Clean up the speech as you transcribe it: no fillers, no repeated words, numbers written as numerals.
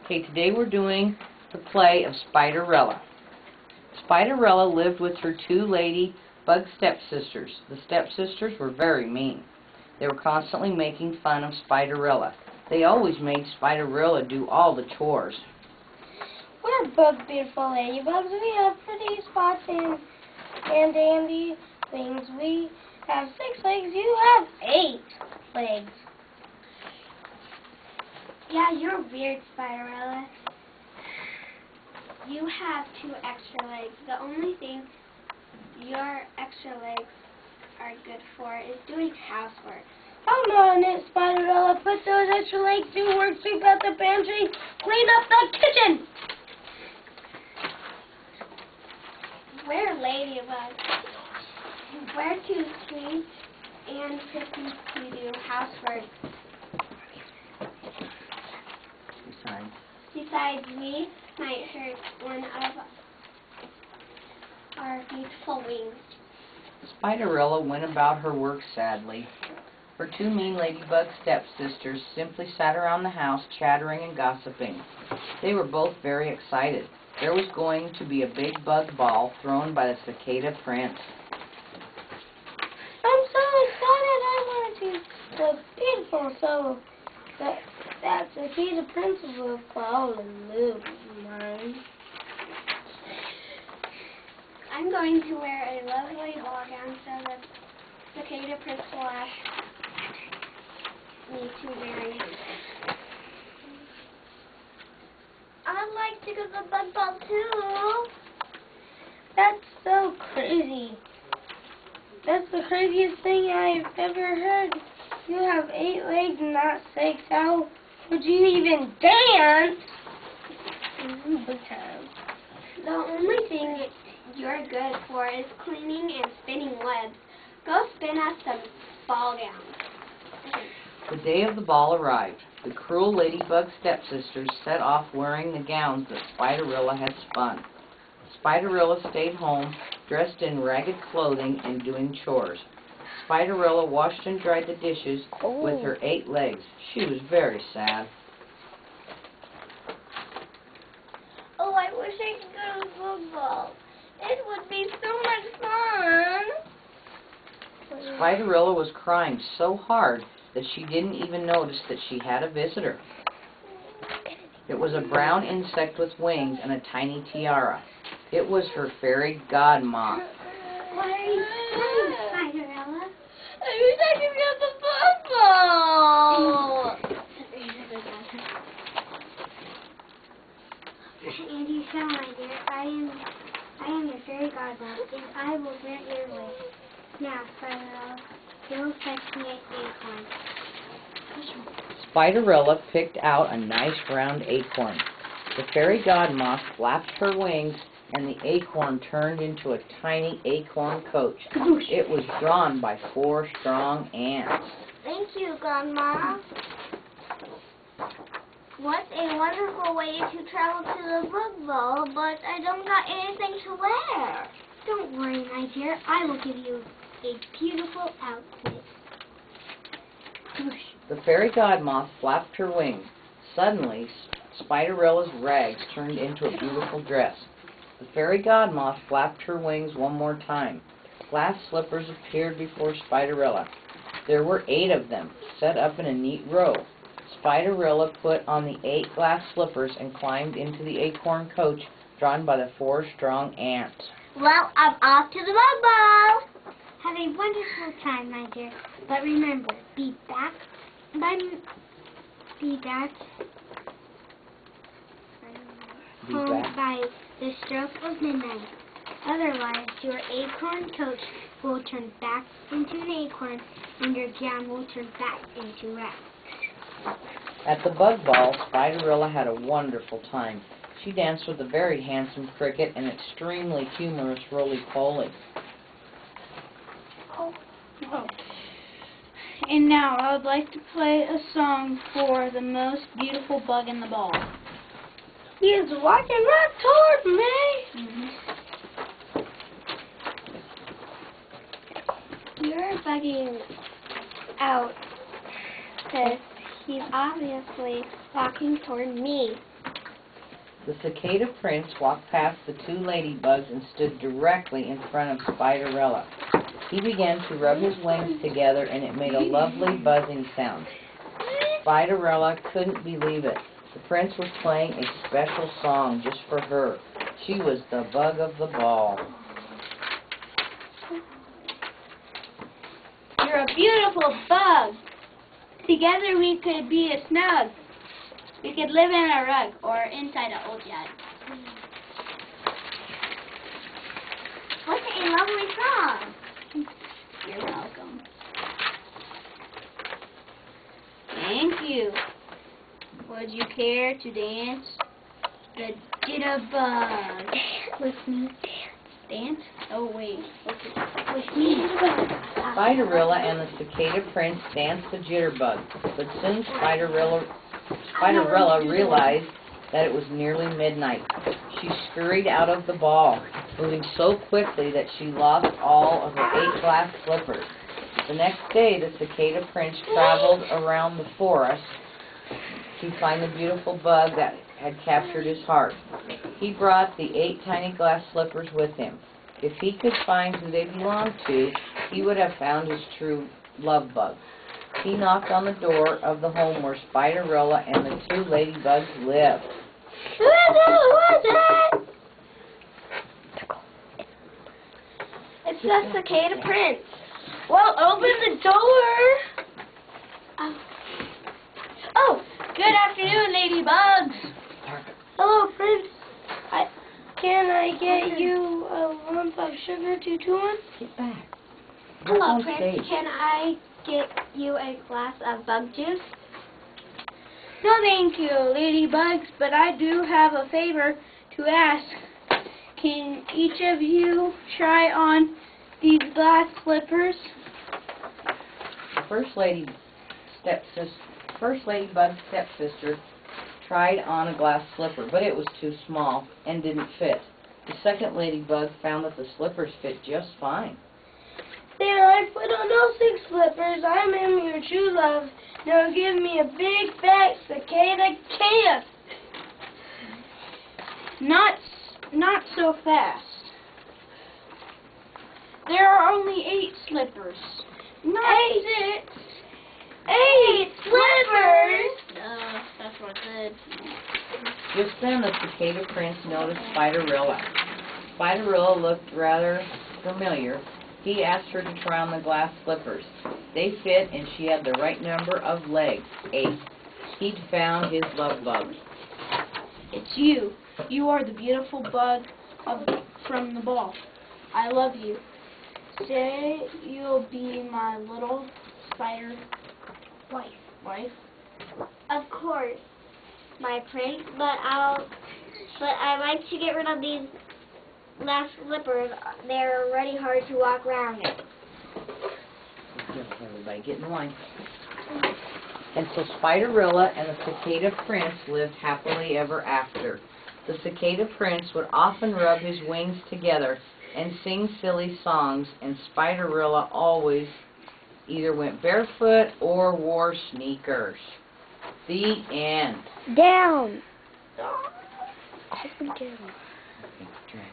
Okay, today we're doing the play of Spiderella. Spiderella lived with her two ladybug stepsisters. The stepsisters were very mean. They were constantly making fun of Spiderella. They always made Spiderella do all the chores. We're both beautiful ladybugs. We have pretty spots and dandy things. We have 6 legs. You have 8 legs. Yeah, you're weird, Spiderella. You have 2 extra legs. The only thing your extra legs are good for is doing housework. Come on it, Spiderella. Put those extra legs to work. Sweep out the pantry. Clean up the kitchen. We're ladybugs. We're too sweet and pretty to do housework. Besides, we might hurt one of our beautiful wings. Spiderella went about her work sadly. Her 2 mean ladybug stepsisters simply sat around the house chattering and gossiping. They were both very excited. There was going to be a big bug ball thrown by the cicada prince. I'm so excited. I want to see the beautiful so that cicada prince will fall and live mine. I'm going to wear a lovely ball gown so that cicada prince will ask me to marry him. I'd like to go to the bug ball too. That's so crazy. That's the craziest thing I've ever heard. You have 8 legs and not 6. How would you even dance? The only thing you're good for is cleaning and spinning webs. Go spin us some ball gowns. The day of the ball arrived. The cruel ladybug stepsisters set off wearing the gowns that Spiderella had spun. Spiderella stayed home, dressed in ragged clothing and doing chores. Spiderella washed and dried the dishes with her 8 legs. She was very sad. Oh, I wish I could go to the bug ball. It would be so much fun. Spiderella was crying so hard that she didn't even notice that she had a visitor. It was a brown insect with wings and a tiny tiara. It was her fairy godmother. What are you doing, Spiderella? I wish I could get the bug ball. And you shall, my dear. I am your fairy godmother, and I will grant your wish. Now, Spiderella, go fetch me an acorn. Spiderella picked out a nice round acorn. The fairy godmother flapped her wings, and the acorn turned into a tiny acorn coach. It was drawn by 4 strong ants. Thank you, Grandma. What a wonderful way to travel to the bug ball, but I don't got anything to wear. Don't worry, my dear. I will give you a beautiful outfit. The fairy godmother flapped her wings. Suddenly, Spiderella's rags turned into a beautiful dress. The fairy godmother flapped her wings one more time. Glass slippers appeared before Spiderella. There were 8 of them, set up in a neat row. Spiderella put on the 8 glass slippers and climbed into the acorn coach drawn by the 4 strong ants. Well, I'm off to the bug ball. Have a wonderful time, my dear. But remember, be back home by the stroke of midnight. Otherwise, your acorn coach will turn back into an acorn, and your gown will turn back into rags. At the bug ball, Spiderella had a wonderful time. She danced with a very handsome cricket and extremely humorous roly-poly. And now I would like to play a song for the most beautiful bug in the ball. He is walking right toward me. You're bugging out because he's obviously walking toward me. The cicada prince walked past the two ladybugs and stood directly in front of Spiderella. He began to rub his wings together, and it made a lovely buzzing sound. Spiderella couldn't believe it. The prince was playing a special song just for her. She was the bug of the ball. You're a beautiful bug. Together we could be a snug. We could live in a rug or inside an old yard. What a lovely song. You're welcome. Thank you. Would you care to dance the jitterbug? With me. Dance? Oh wait. Okay. With me. Spiderella and the cicada prince danced the jitterbug, but soon Spiderella realized that it was nearly midnight. She scurried out of the ball, moving so quickly that she lost all of her 8 glass slippers. The next day, the cicada prince traveled around the forest to find the beautiful bug that had captured his heart. He brought the 8 tiny glass slippers with him. If he could find who they belonged to, he would have found his true love bug. He knocked on the door of the home where Spiderella and the 2 ladybugs lived. Who is it? It's the cicada prince. Well, open the door. Oh, good afternoon, ladybugs. Hello, Prince. Can I get you a lump of sugar to chew on? Get back. Hello, On Prince. stage. Can I get you a glass of bug juice? No, thank you, ladybugs, but I do have a favor to ask. Can each of you try on these glass slippers? The first ladybug's stepsister tried on a glass slipper, but it was too small and didn't fit. The second ladybug found that the slippers fit just fine. There, I put on those 6 slippers. I'm in your true love. Now give me a big fat cicada kiss. Not so fast. There are only 8 slippers. Not 8. 6. 8 slippers. That's what I said. Just then, the cicada prince noticed Spiderella. Spiderella looked rather familiar. He asked her to try on the glass slippers. They fit, and she had the right number of legs, 8. He'd found his love bug. It's you. You are the beautiful bug from the ball. I love you. Say you'll be my little spider wife. Of course, my prince, but I'd like to get rid of these last slippers. They're already hard to walk around in. Everybody get in line. And so Spiderella and the cicada prince lived happily ever after. The cicada prince would often rub his wings together and sing silly songs, and Spiderella always either went barefoot or wore sneakers. The end. Down. Okay, try.